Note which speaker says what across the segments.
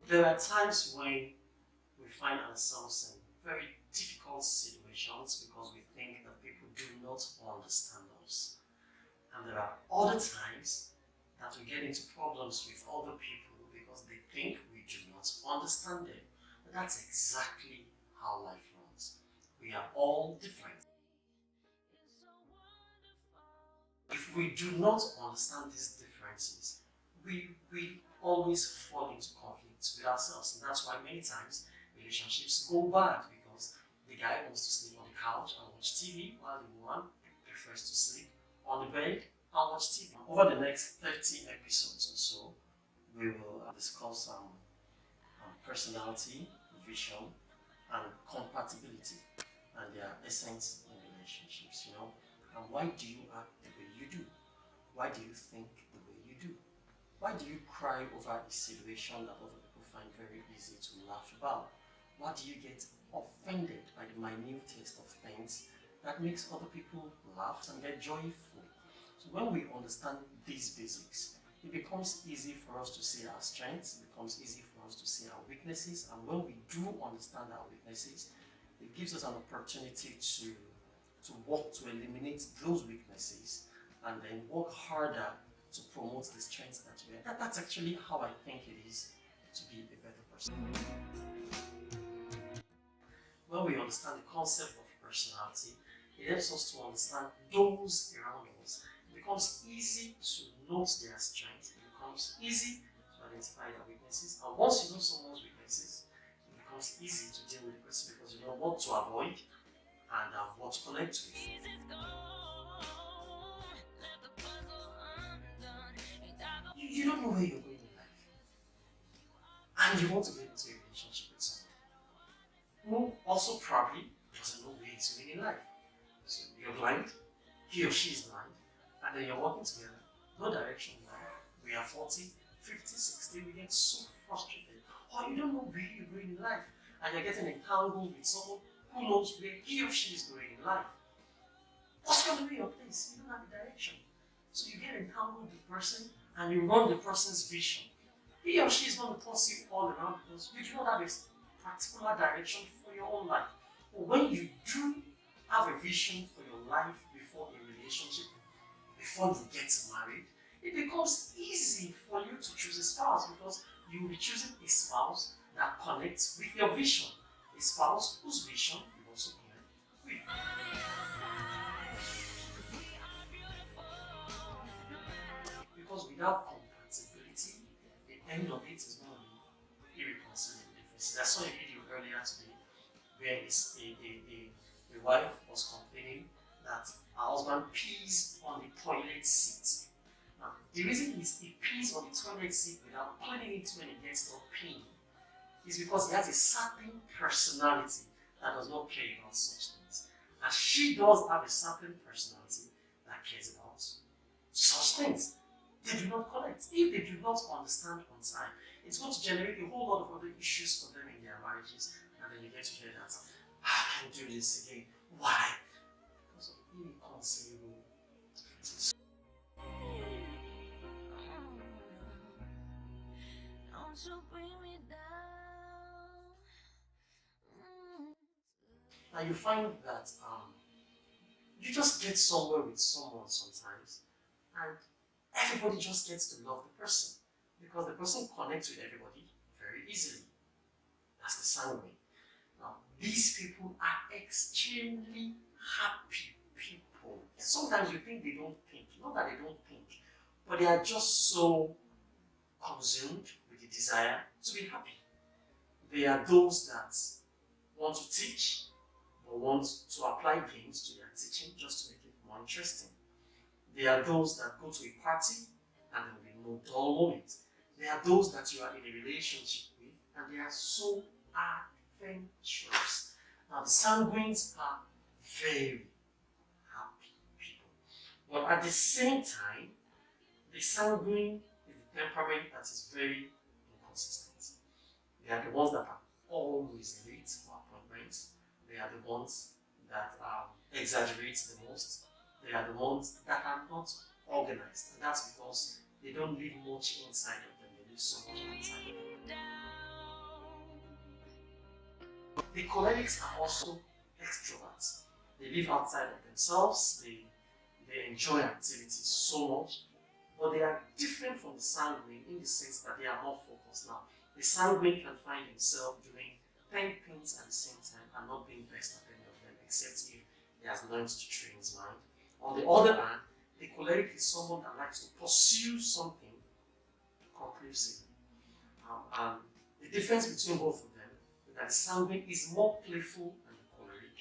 Speaker 1: There are times when we find ourselves in very difficult situations because we think that people do not understand us. And there are other times that we get into problems with other people because they think we do not understand them. But that's exactly how life runs. We are all different. If we do not understand these differences, we always fall into conflict with ourselves. And that's why many times relationships go bad because the guy wants to sleep on the couch and watch TV while the woman prefers to sleep on the bed and watch TV. Over the next 30 episodes or so, we will discuss personality, vision, and compatibility and their essence in relationships, And why do you act the way you do? Why do you think the way you do? Why do you cry over a situation that other people find very easy to laugh about? Why do you get offended by the minutest of things that makes other people laugh and get joyful? So when we understand these basics, it becomes easy for us to see our strengths, it becomes easy for us to see our weaknesses, and when we do understand our weaknesses, it gives us an opportunity to work to eliminate those weaknesses and then work harder to promote the strengths that we have. That's actually how I think it is to be a better person. When we understand the concept of personality, it helps us to understand those around us. It becomes easy to note their strengths. It becomes easy to identify their weaknesses. And once you know someone's weaknesses, it becomes easy to deal with the person because you know what to avoid and what to connect with. You don't know where you're going in life. And you want to get into a relationship with someone who also probably doesn't know where he's going in life. So you're blind, he or she is blind, and then you're working together, no direction in life. We are 40, 50, 60, we get so frustrated. Or you don't know where you're going in life, and you're getting entangled with someone who knows where he or she is going in life. What's going to be your place? You don't have a direction. So you get entangled with the person and you run the person's vision. He or she is going to toss you all around because you do not have a particular direction for your own life. But when you do have a vision for your life before a relationship, before you get married, it becomes easy for you to choose a spouse because you will be choosing a spouse that connects with your vision. A spouse whose vision you also connect with. Because without compatibility, the end of it is going to be irreconcilable differences. I saw a video earlier today where a wife was complaining that her husband pees on the toilet seat. Now, the reason is he pees on the toilet seat without cleaning it when he gets done peeing is because he has a certain personality that does not care about such things. And she does have a certain personality that cares about such things. They do not connect. If they do not understand on time, it's going to generate a whole lot of other issues for them in their marriages. And then you get to hear that, I can't do this again. Why? Because of inconceivable differences. Don't you bring me down. Now you find that you just get somewhere with someone sometimes and everybody just gets to love the person because the person connects with everybody very easily. That's the sanguine. Now, these people are extremely happy people. Sometimes you think they don't think, not that they don't think, but they are just so consumed with the desire to be happy. They are those that want to teach, but want to apply games to their teaching just to make it more interesting. They are those that go to a party and there will be no dull moment. They are those that you are in a relationship with and they are so adventurous. Now the sanguines are very happy people. But at the same time, the sanguine is the temperament that is very inconsistent. They are the ones that are always late for appointments. They are the ones that exaggerate the most. They are the ones that are not organized. And that's because they don't leave much inside of them. They leave so much outside of them. The cholerics are also extroverts. They live outside of themselves, they enjoy activities so much, but they are different from the sanguine in the sense that they are more focused. Now, the sanguine can find himself doing 10 things at the same time and not being best at any of them, except if he has learned to train his mind. On the other hand, the choleric is someone that likes to pursue something conclusively. And the difference between both of them is that the sanguine is more playful than the choleric,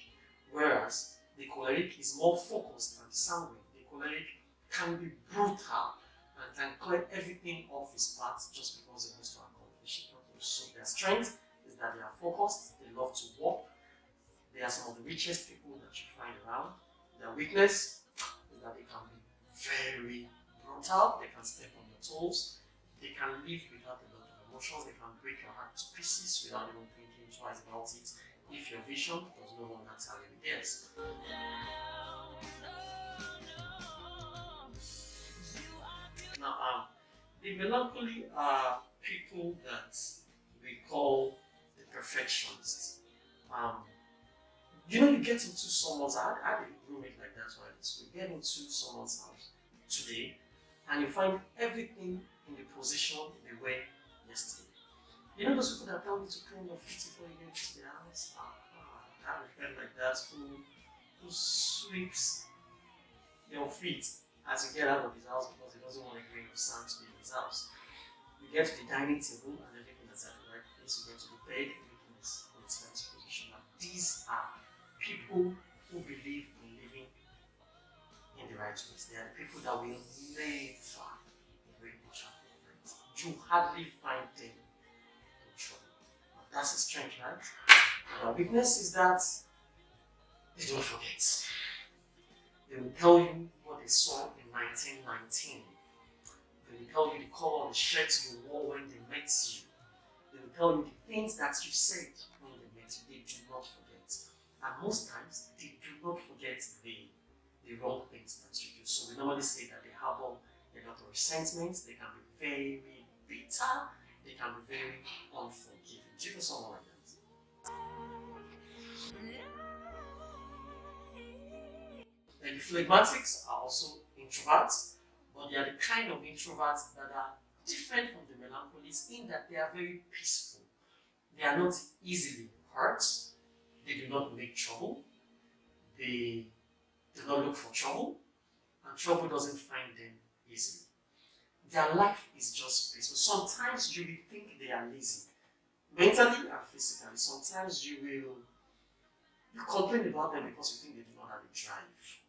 Speaker 1: whereas the choleric is more focused than the sanguine. The choleric can be brutal and can clear everything off his path just because he wants to accomplish it. So their strength is that they are focused, they love to walk, they are some of the richest people that you find around. Their weakness is that they can be very brutal, they can step on your toes, they can live without a lot of emotions, they can break your heart to pieces without even thinking twice about it if your vision does no longer tally with theirs. Now, the melancholy are people that we call the perfectionists. You get into someone's house. I had a roommate like that while in school. You get into someone's house today and you find everything in the position they were yesterday. You know those people that tell you to clean your feet before you get to the house? I have a friend like that who sweeps your feet as you get out of his house because he doesn't want a grain of sand to be in his house. You get to the dining table and everything is at the right place. You get to the bed, everything is in its right position. And these are people who believe in living in the right ways. They are the people that will never break the trouble. You hardly find them in trouble. That's a strange, right? And our weakness is that they don't forget. They will tell you what they saw in 1919. They will tell you the color of the shirt you wore when they met you. They will tell you the things that you said when they met you. They do not forget. And most times, they do not forget the wrong things that you do. So we normally say that they harbor a lot of resentments. They can be very bitter. They can be very unforgiving. Do you know someone like that? And the phlegmatics are also introverts, but they are the kind of introverts that are different from the melancholies in that they are very peaceful. They are not easily hurt. They do not make trouble. They do not look for trouble. And trouble doesn't find them easily. Their life is just peaceful. Sometimes you will think they are lazy. Mentally and physically. Sometimes you complain about them because you think they do not have a drive.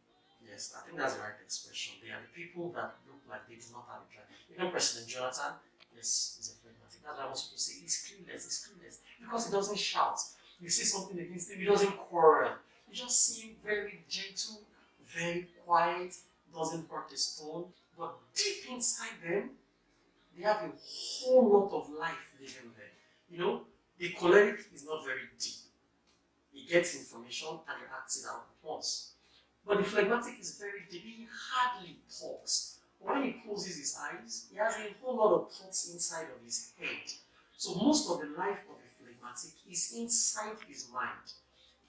Speaker 1: Yes, I think that's the right expression. They are the people that look like they do not have a drive. You know President Jonathan? Yes, he's a phlegmatic. That's why most people say he's clueless. Because he doesn't shout. You say something against him, he doesn't quarrel. You just see him very gentle, very quiet, doesn't hurt a stone. But deep inside them, they have a whole lot of life living there. The choleric is not very deep. He gets information and he acts it out at once. But the phlegmatic is very deep. He hardly talks. When he closes his eyes, he has a whole lot of thoughts inside of his head. So most of the life of a phlegmatic is inside his mind.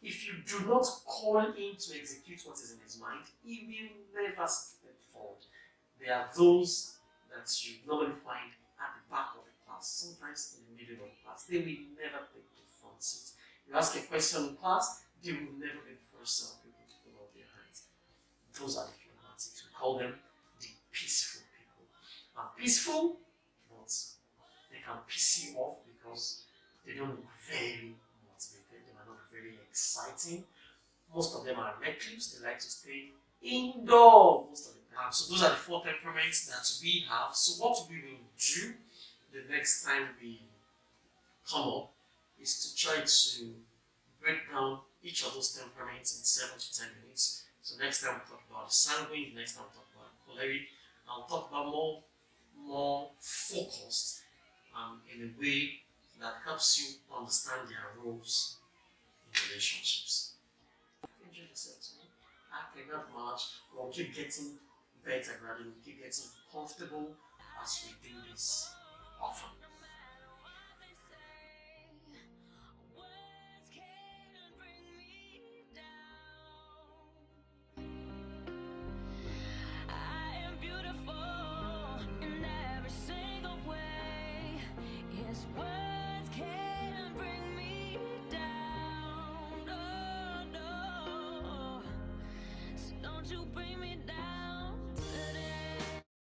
Speaker 1: If you do not call him to execute what is in his mind, he will never step forward. There are those that you normally find at the back of the class, sometimes in the middle of the class. They will never take the front seat. You ask a question in class, they will never be the first set of people to put up their hands. Those are the phlegmatics. We call them the peaceful people. Peaceful, but they can piss you off because they don't look very motivated. They might not be very exciting. Most of them are recluse. They like to stay indoors most of the time. So those are the 4 temperaments that we have. So what we will do the next time we come up is to try to break down each of those temperaments in 7 to 10 minutes. So next time we'll talk about the sanguine, next time we'll talk about the choleric, and we'll talk about more focused in a way that helps you understand their roles in relationships. Enjoy yourself too. I think that much. We'll keep getting better gradually, we'll keep getting comfortable as we do this often.